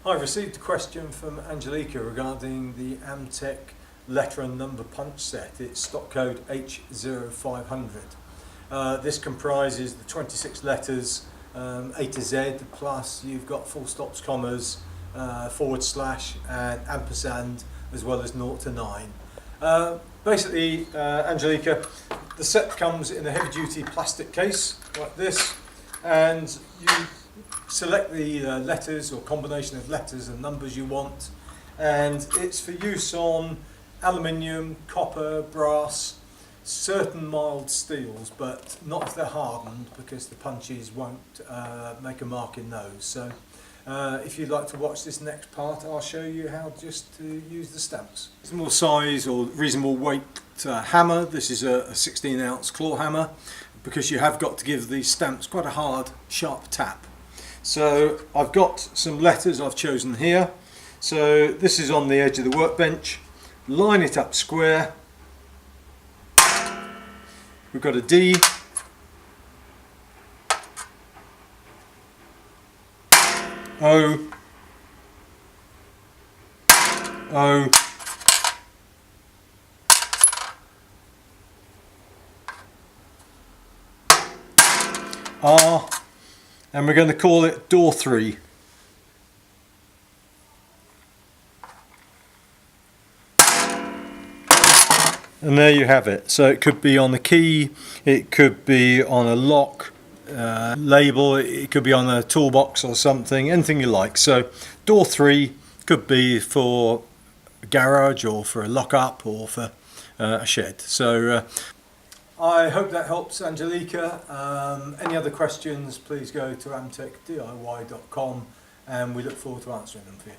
I've received a question from Angelica regarding the Amtech letter and number punch set. It's stock code H0500. This comprises the 26 letters A to Z, plus you've got full stops, commas, forward slash and ampersand, as well as 0 to 9. Basically, Angelica, the set comes in a heavy duty plastic case like this, and you select the letters or combination of letters and numbers you want, and it's for use on aluminium, copper, brass, certain mild steels, but not if they're hardened, because the punches won't make a mark in those. So if you'd like to watch this next part, I'll show you how just to use the stamps. Reasonable size or reasonable weight hammer. This is a 16-ounce claw hammer, because you have got to give these stamps quite a hard, sharp tap. So I've got some letters I've chosen here. So this is on the edge of the workbench. Line it up square. We've got a D, O, O, R, and we're going to call it door 3. And there you have it. So it could be on the key, it could be on a lock label, it could be on a toolbox or something, anything you like. So door 3 could be for a garage or for a lock-up or for a shed. So I hope that helps, Angelica. Any other questions, please go to amtechdiy.com, and we look forward to answering them for you.